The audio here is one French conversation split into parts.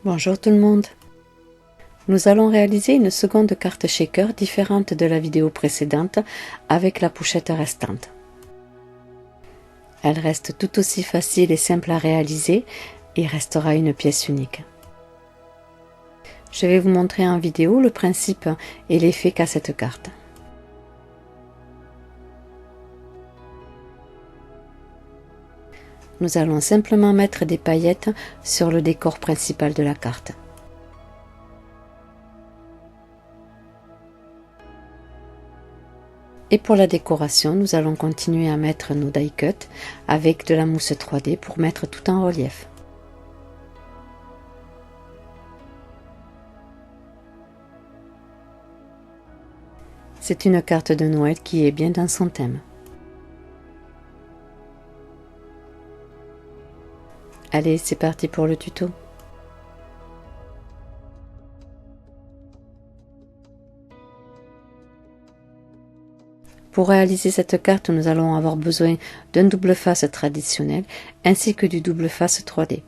Bonjour tout le monde. Nous allons réaliser une seconde carte shaker différente de la vidéo précédente avec la pochette restante. Elle reste tout aussi facile et simple à réaliser et restera une pièce unique. Je vais vous montrer en vidéo le principe et l'effet qu'a cette carte. Nous allons simplement mettre des paillettes sur le décor principal de la carte. Et pour la décoration, nous allons continuer à mettre nos die cuts avec de la mousse 3D pour mettre tout en relief. C'est une carte de Noël qui est bien dans son thème. Allez, c'est parti pour le tuto. Pour réaliser cette carte, nous allons avoir besoin d'un double face traditionnel ainsi que du double face 3D.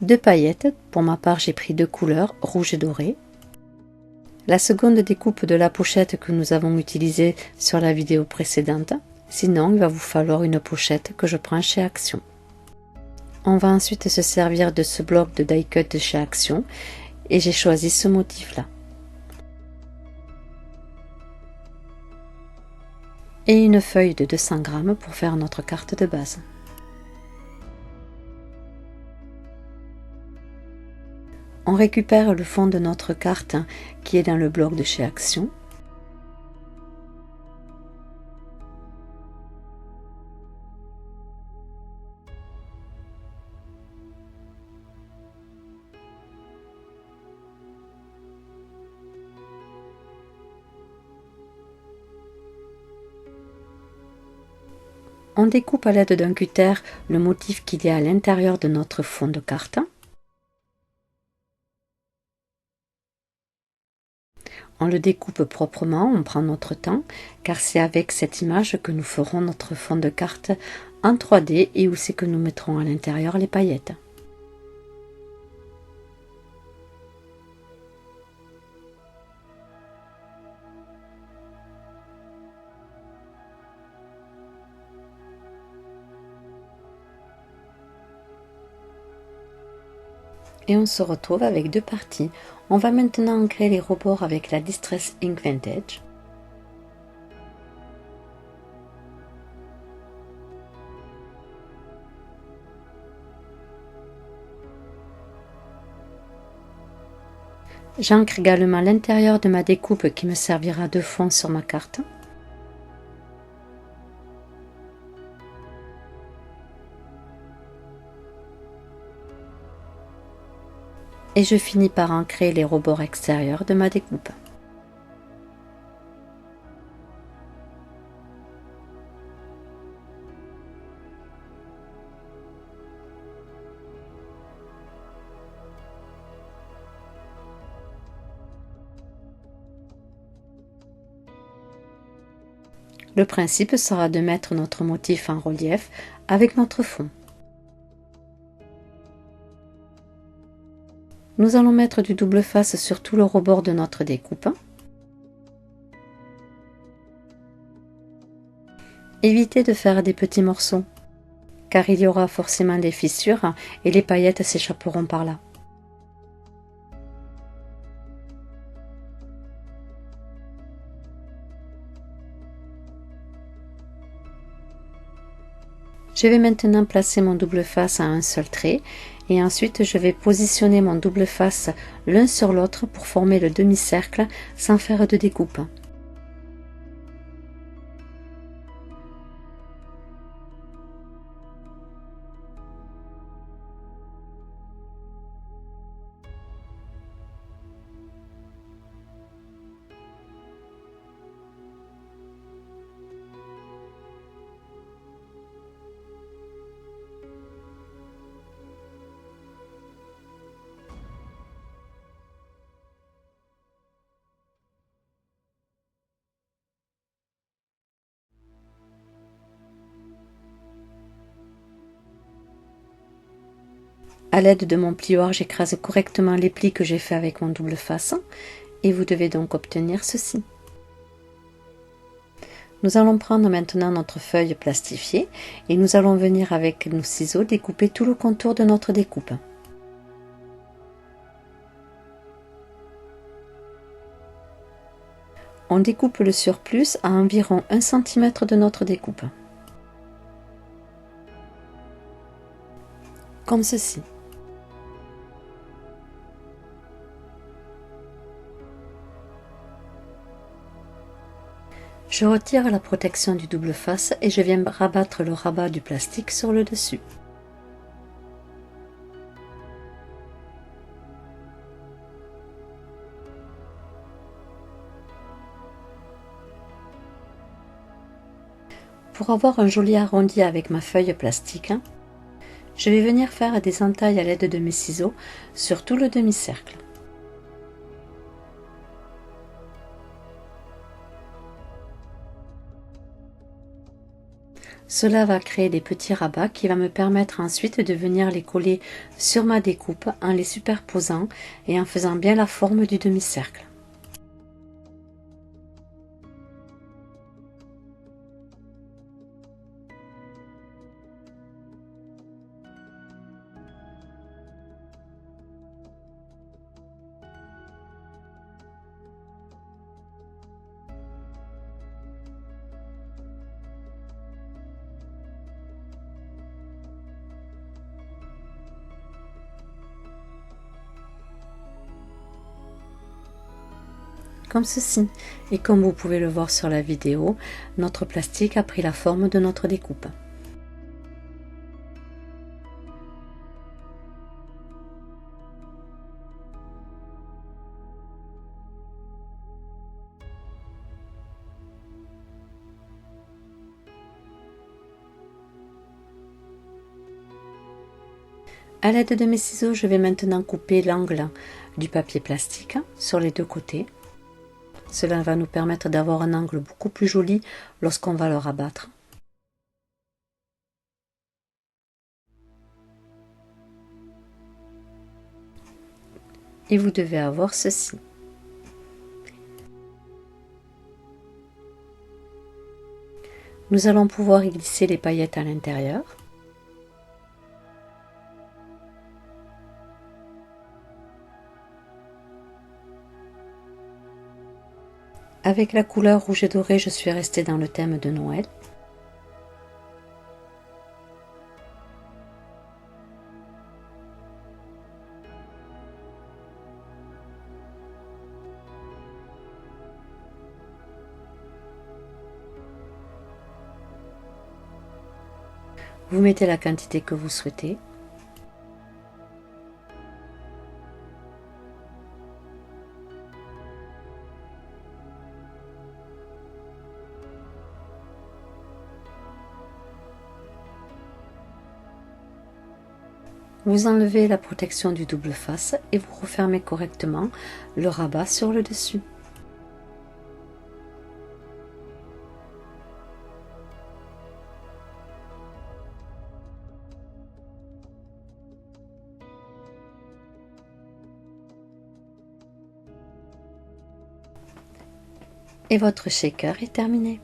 Deux paillettes, pour ma part j'ai pris deux couleurs, rouge et doré. La seconde découpe de la pochette que nous avons utilisée sur la vidéo précédente, sinon il va vous falloir une pochette que je prends chez Action. On va ensuite se servir de ce bloc de die cut de chez Action et j'ai choisi ce motif là. Et une feuille de 200 g pour faire notre carte de base. On récupère le fond de notre carte qui est dans le bloc de chez Action. On découpe à l'aide d'un cutter le motif qu'il y a à l'intérieur de notre fond de carte. On le découpe proprement, on prend notre temps, car c'est avec cette image que nous ferons notre fond de carte en 3D et où c'est que nous mettrons à l'intérieur les paillettes. Et on se retrouve avec deux parties. On va maintenant ancrer les rebords avec la Distress Ink Vintage. J'ancre également l'intérieur de ma découpe qui me servira de fond sur ma carte. Et je finis par ancrer les rebords extérieurs de ma découpe. Le principe sera de mettre notre motif en relief avec notre fond. Nous allons mettre du double face sur tout le rebord de notre découpe. Évitez de faire des petits morceaux, car il y aura forcément des fissures et les paillettes s'échapperont par là. Je vais maintenant placer mon double face à un seul trait et ensuite je vais positionner mon double face l'un sur l'autre pour former le demi-cercle sans faire de découpe. À l'aide de mon plioir, j'écrase correctement les plis que j'ai fait avec mon double face et vous devez donc obtenir ceci. Nous allons prendre maintenant notre feuille plastifiée et nous allons venir avec nos ciseaux découper tout le contour de notre découpe. On découpe le surplus à environ 1 cm de notre découpe. Comme ceci. Je retire la protection du double face et je viens rabattre le rabat du plastique sur le dessus. Pour avoir un joli arrondi avec ma feuille plastique, je vais venir faire des entailles à l'aide de mes ciseaux sur tout le demi-cercle. Cela va créer des petits rabats qui va me permettre ensuite de venir les coller sur ma découpe en les superposant et en faisant bien la forme du demi-cercle. Comme ceci. Et comme vous pouvez le voir sur la vidéo, notre plastique a pris la forme de notre découpe. À l'aide de mes ciseaux, je vais maintenant couper l'angle du papier plastique sur les deux côtés. Cela va nous permettre d'avoir un angle beaucoup plus joli lorsqu'on va le rabattre. Et vous devez avoir ceci. Nous allons pouvoir y glisser les paillettes à l'intérieur. Avec la couleur rouge et doré, je suis restée dans le thème de Noël. Vous mettez la quantité que vous souhaitez. Vous enlevez la protection du double face et vous refermez correctement le rabat sur le dessus. Et votre shaker est terminé.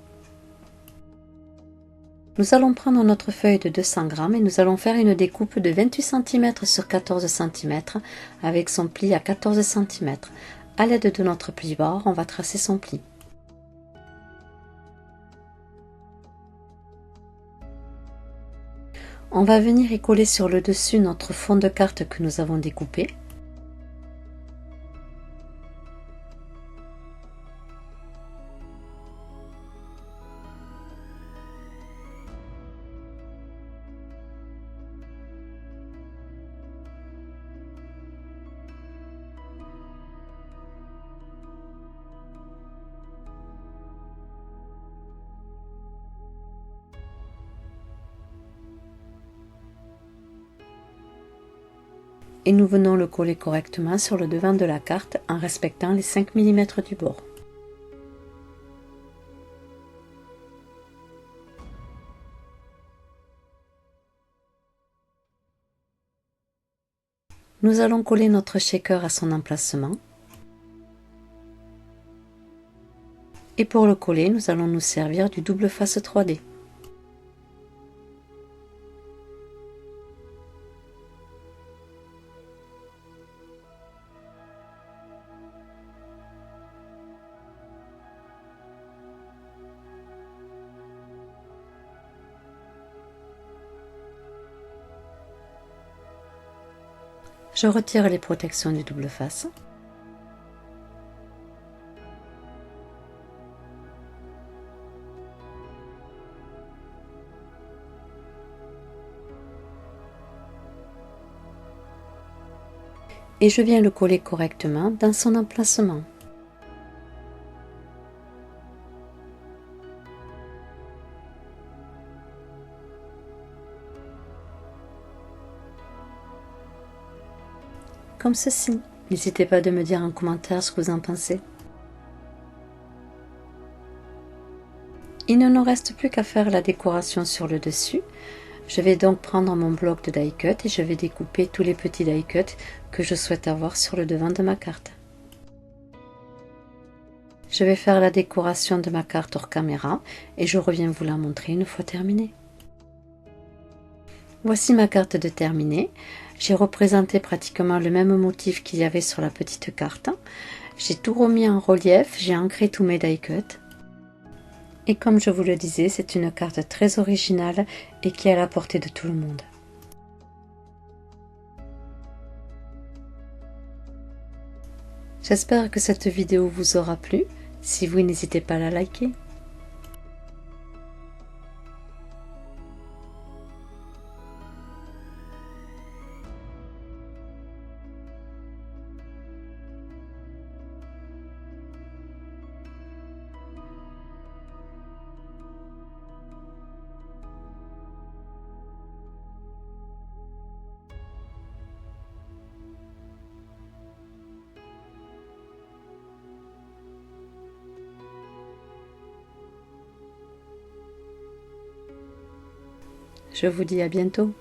Nous allons prendre notre feuille de 200 g et nous allons faire une découpe de 28 cm sur 14 cm avec son pli à 14 cm. À l'aide de notre plioir, on va tracer son pli. On va venir y coller sur le dessus notre fond de carte que nous avons découpé. Et nous venons le coller correctement sur le devant de la carte en respectant les 5 mm du bord. Nous allons coller notre shaker à son emplacement. Et pour le coller, nous allons nous servir du double face 3D. Je retire les protections du double face. Et je viens le coller correctement dans son emplacement. Comme ceci. N'hésitez pas de me dire en commentaire ce que vous en pensez. Il ne nous reste plus qu'à faire la décoration sur le dessus. Je vais donc prendre mon bloc de die cut et je vais découper tous les petits die cut que je souhaite avoir sur le devant de ma carte. Je vais faire la décoration de ma carte hors caméra et je reviens vous la montrer une fois terminée. Voici ma carte de terminée. J'ai représenté pratiquement le même motif qu'il y avait sur la petite carte. J'ai tout remis en relief, j'ai ancré tous mes die cut. Et comme je vous le disais, c'est une carte très originale et qui est à la portée de tout le monde. J'espère que cette vidéo vous aura plu. Si oui, n'hésitez pas à la liker. Je vous dis à bientôt.